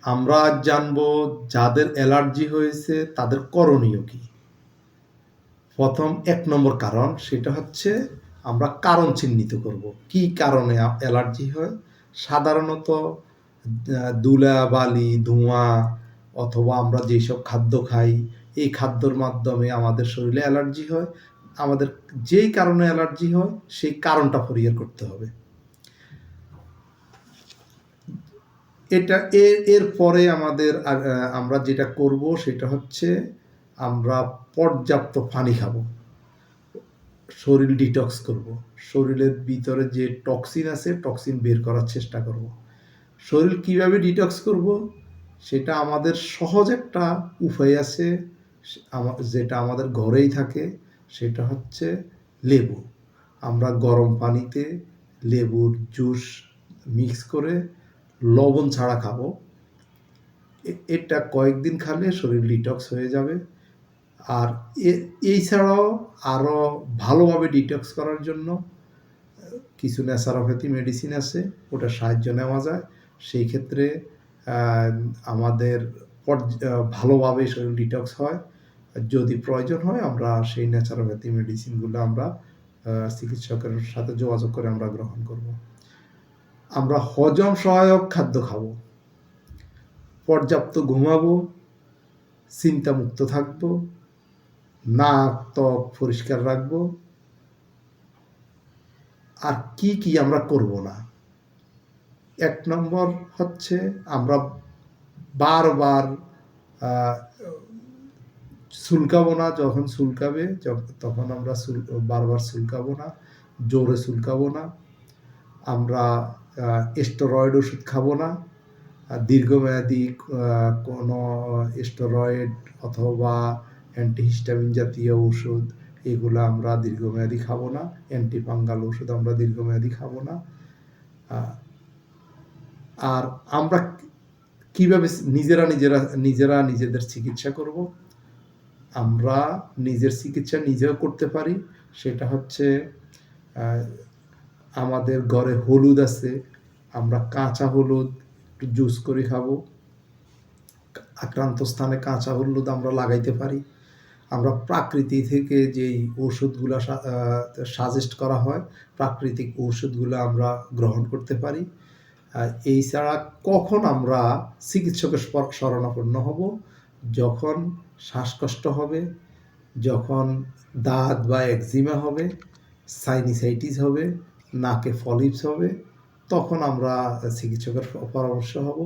আমরা আজ জানবো যাদের অ্যালার্জি হয়েছে তাদের করণীয় কি? প্রথম ১ নম্বর কারণ সেটা হচ্ছে আমরা কারণ চিহ্নিত করব। কি কারণে অ্যালার্জি হয়? সাধারণত ধুলাবালি, ধোঁয়া অথবা আমরা যেসব খাদ্য খাই, এই খাদ্যর মাধ্যমে আমাদের শরীরে অ্যালার্জি হয়। আমাদের যেই কারণে অ্যালার্জি হয় সেই কারণটা পরিহার করতে হবে। এটা এরপরে আমাদের আমরা যেটা করব সেটা হচ্ছে আমরা পর্যাপ্ত পানি খাবো। শরীর ডিটক্স করব। শরীরের ভিতরে যে টক্সিন আছে, টক্সিন বের করার চেষ্টা করব। শরীর কিভাবে ডিটক্স করব? সেটা আমাদের সহজ একটা উপায় আছে, যেটা আমাদের ঘরেই থাকে, সেটা হচ্ছে লেবু। আমরা গরম পানিতে লেবুর জুস মিক্স করে লবণ ছাড়া খাবো। এটা কয়েকদিন খেলে শরীর ডিটক্স হয়ে যাবে। আর এই ছাড়াও আরও ভালোভাবে ডিটক্স করার জন্য কিছু ন্যাচারোপ্যাথি মেডিসিন আছে, ওটার সাহায্য নেওয়া যায়। সেই ক্ষেত্রে আমাদের ভালোভাবে শরীর ডিটক্স হয়। যদি প্রয়োজন হয় আমরা সেই ন্যাচারোপ্যাথি মেডিসিনগুলো আমরা চিকিৎসকের সাথে যোগাযোগ করে আমরা গ্রহণ করব। আমরা হজম সহায়ক খাদ্য খাবো, পর্যাপ্ত ঘুমাবো, চিন্তামুক্ত থাকবো, নাক ত্বক পরিষ্কার রাখবো। আর কি আমরা করব না? ১ নম্বর হচ্ছে আমরা বারবার চুলকাবো না। যখন চুলকাবে তখন আমরা বারবার চুলকাবো না, জোরে চুলকাবো না। আমরা স্টেরয়েড ওষুধ খাবো না। দীর্ঘমেয়াদী কোনো স্টেরয়েড অথবা অ্যান্টিহিস্টামিন জাতীয় ওষুধ এগুলো আমরা দীর্ঘমেয়াদী খাবো না। অ্যান্টিফাঙ্গাল ওষুধ আমরা দীর্ঘমেয়াদী খাবো না। আর আমরা কিভাবে নিজেদের চিকিৎসা করব? আমরা নিজের চিকিৎসা নিজেও করতে পারি। সেটা হচ্ছে আমাদের ঘরে হলুদ আছে, আমরা কাঁচা হলুদ একটু জুস করে খাবো। আক্রান্ত স্থানে কাঁচা হলুদ আমরা লাগাইতে পারি। আমরা প্রাকৃতিক থেকে যেই ওষুধগুলা সাজেস্ট করা হয়, প্রাকৃতিক ওষুধগুলো আমরা গ্রহণ করতে পারি। এই ছাড়া কখন আমরা চিকিৎসকের শরণাপন্ন হব? যখন শ্বাসকষ্ট হবে, যখন দাঁত বা একজিমা হবে, সাইনাসাইটিস হবে, নাকে পলিপস হবে, তখন আমরা চিকিৎসকের পরামর্শ হব।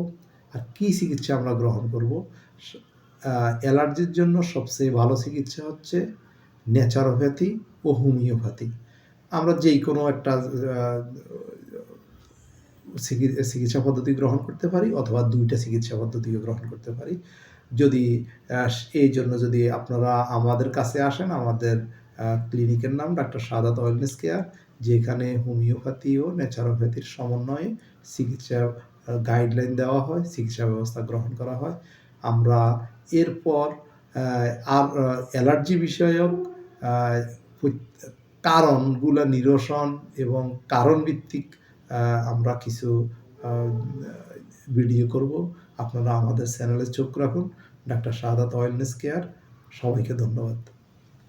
আর কি চিকিৎসা আমরা গ্রহণ করব? অ্যালার্জির জন্য সবচেয়ে ভালো চিকিৎসা হচ্ছে ন্যাচারোপ্যাথি ও হোমিওপ্যাথি। আমরা যেই কোনো একটা চিকিৎসা পদ্ধতি গ্রহণ করতে পারি অথবা ২ টা চিকিৎসা পদ্ধতিও গ্রহণ করতে পারি। যদি এই জন্য যদি আপনারা আমাদের কাছে আসেন, আমাদের ক্লিনিকের নাম ডাক্তার সাদাত ওয়েলনেস কেয়ার, যেখানে হোমিওপ্যাথি ও ন্যাচারোপ্যাথির সমন্বয়ে চিকিৎসা গাইডলাইন দেওয়া হয়, চিকিৎসা ব্যবস্থা গ্রহণ করা হয়। আমরা এরপর আর অ্যালার্জি বিষয়ক কারণগুলা নিরসন এবং কারণভিত্তিক আমরা কিছু ভিডিও করব। আপনারা আমাদের চ্যানেলে চোখ রাখুন। Doctor Sadat wellness care. সবাইকে ধন্যবাদ।